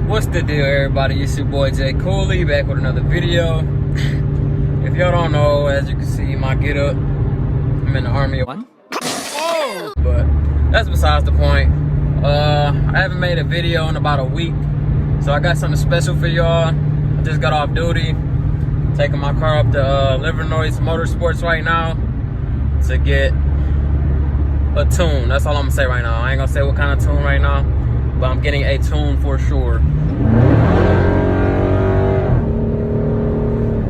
What's the deal, everybody? It's your boy j.koolii back with another video. If y'all don't know, as you can see, my get up, I'm in the army. Oh! But that's besides the point. I haven't made a video in about a week, so I got something special for y'all. I just got off duty, taking my car up to Livernois Motorsports right now to get a tune. That's all I'm gonna say right now. I ain't gonna say what kind of tune right now, but I'm getting a tune for sure.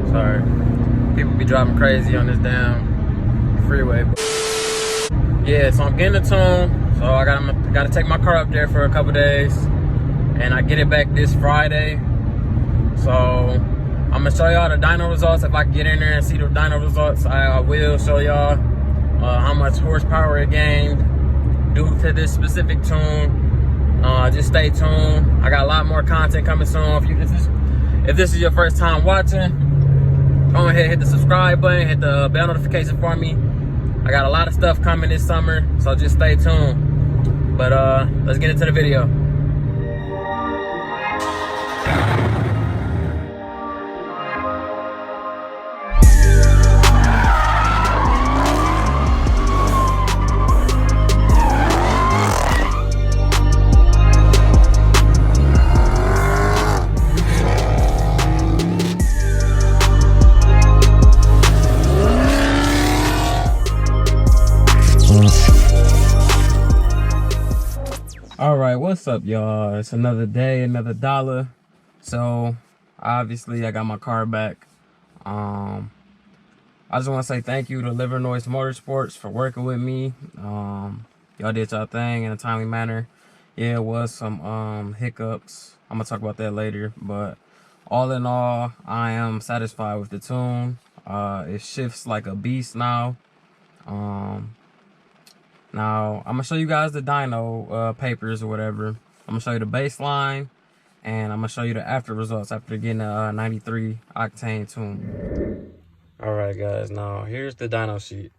Sorry, people be driving crazy on this damn freeway. Yeah, so I'm getting a tune. So I gotta take my car up there for a couple days, and I get it back this Friday. So I'm gonna show y'all the dyno results. If I can get in there and see the dyno results, I will show y'all how much horsepower it gained due to this specific tune. Just stay tuned. I got a lot more content coming soon. If this is your first time watching, go ahead, hit the subscribe button, hit the bell notification for me. I got a lot of stuff coming this summer, so just stay tuned. But let's get into the video. All right, what's up, y'all? It's another day, another dollar. So obviously I got my car back. I just want to say thank you to Livernois Motorsports for working with me. Y'all did y'all thing in a timely manner. Yeah, it was some hiccups. I'm gonna talk about that later, but all in all, I am satisfied with the tune. It shifts like a beast now. Now, I'm going to show you guys the dyno papers or whatever. I'm going to show you the baseline, and I'm going to show you the after results after getting a 93 Octane tune. Alright guys, now here's the dyno sheet.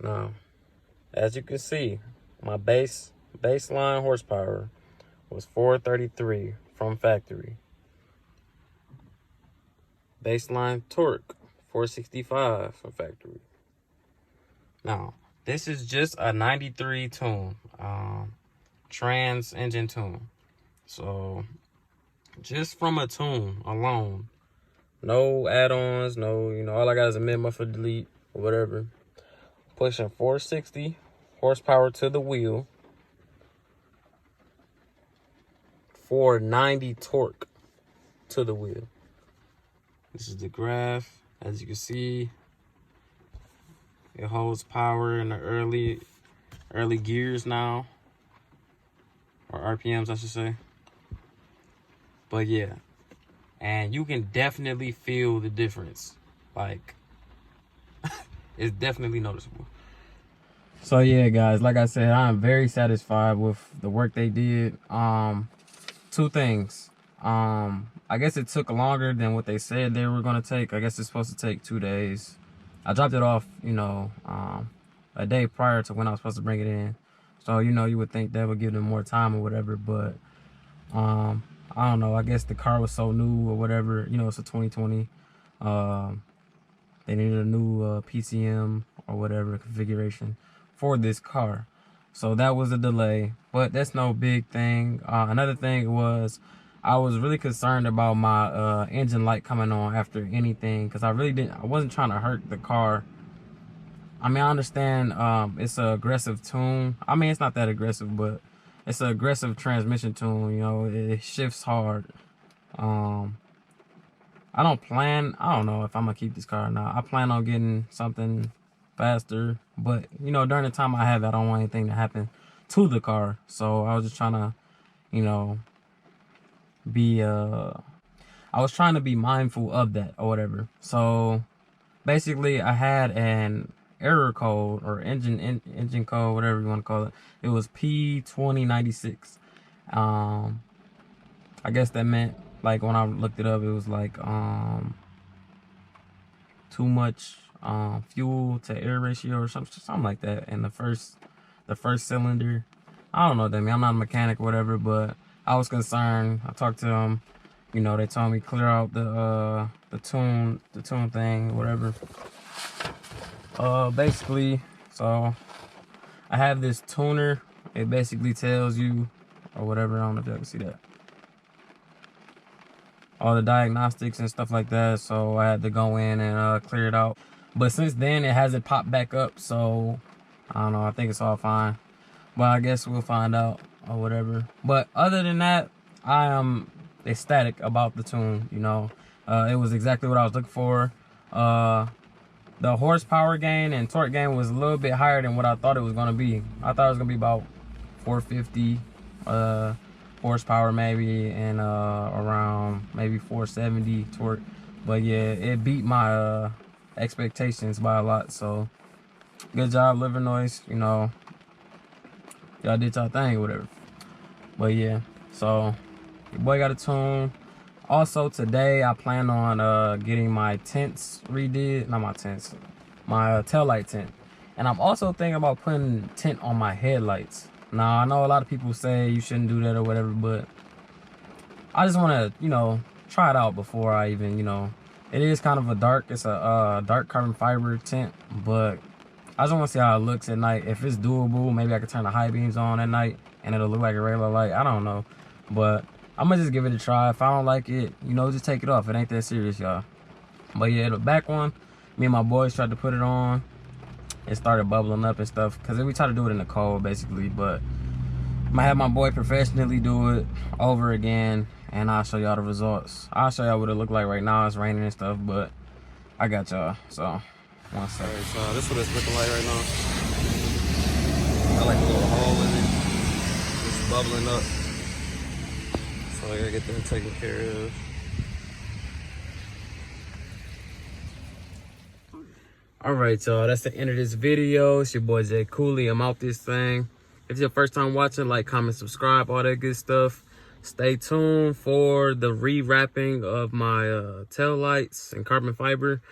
Now, as you can see, my baseline horsepower was 433 from factory. Baseline torque, 465 from factory. Now, this is just a 93 tune, trans engine tune. So just from a tune alone, no add-ons, no, all I got is a mid muffler delete or whatever. Pushing 460 horsepower to the wheel, 490 torque to the wheel. This is the graph, as you can see. It holds power in the early gears now, or RPMs I should say. But yeah, and you can definitely feel the difference. Like, it's definitely noticeable. So yeah, guys, like I said, I'm very satisfied with the work they did. Two things. I guess it took longer than what they said they were gonna take. I guess it's supposed to take 2 days. I dropped it off, a day prior to when I was supposed to bring it in. So, you would think that would give them more time or whatever. But, I don't know. I guess the car was so new or whatever. It's a 2020. They needed a new PCM or whatever configuration for this car. So that was a delay. But that's no big thing. Another thing was, I was really concerned about my engine light coming on after anything, because I wasn't trying to hurt the car. I mean, I understand it's an aggressive tune. I mean, it's not that aggressive, but it's an aggressive transmission tune, it shifts hard. I don't know if I'm gonna keep this car or not. I plan on getting something faster, but during the time I have it, I don't want anything to happen to the car. So I was just trying to, I was trying to be mindful of that or whatever. So basically I had an error code or engine code, whatever you want to call it. It was P2096. I guess that meant, like, when I looked it up, it was like too much fuel to air ratio or something like that in the first cylinder. I don't know what that means. I'm not a mechanic or whatever, but I was concerned. I talked to them. You know, they told me clear out the tune thing, whatever. Basically, so I have this tuner. It basically tells you, or whatever. I don't know if y'all can see that. All the diagnostics and stuff like that. So I had to go in and clear it out. But since then, it hasn't popped back up. So I don't know. I think it's all fine. But I guess we'll find out or whatever. But other than that, I am ecstatic about the tune. You know, it was exactly what I was looking for. The horsepower gain and torque gain was a little bit higher than what I thought it was going to be. I thought it was going to be about 450 horsepower maybe, and around maybe 470 torque. But yeah, it beat my expectations by a lot. So good job, Liver Noise. You know, y'all did y'all thing, whatever. But yeah, so your boy got a tune. Also today I plan on getting my tints redid. Not my tints, my tail light tint. And I'm also thinking about putting tint on my headlights. Now I know a lot of people say you shouldn't do that or whatever, but I just want to, you know, try it out before I even, you know, it is kind of a dark, it's a dark carbon fiber tint, but I just want to see how it looks at night. If it's doable, maybe I could turn the high beams on at night and it'll look like a regular light. I don't know, but I'm gonna just give it a try. If I don't like it, you know, just take it off. It ain't that serious, y'all. But yeah, the back one, me and my boys tried to put it on. It started bubbling up and stuff because we tried to do it in the cold, basically. But I'm gonna have my boy professionally do it over again, and I'll show y'all the results. I'll show y'all what it look like right now. It's raining and stuff, but I got y'all. So, one second. All right, so this is what it's looking like right now. Got like a little hole in it. It's bubbling up. So I gotta get that taken care of. Alright, y'all, that's the end of this video. It's your boy j.koolii. I'm out this thing. If it's your first time watching, like, comment, subscribe, all that good stuff. Stay tuned for the rewrapping of my tail lights in carbon fiber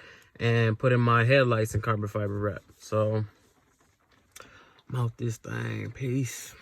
and putting my headlights in carbon fiber wrap. So I'm out this thing. Peace.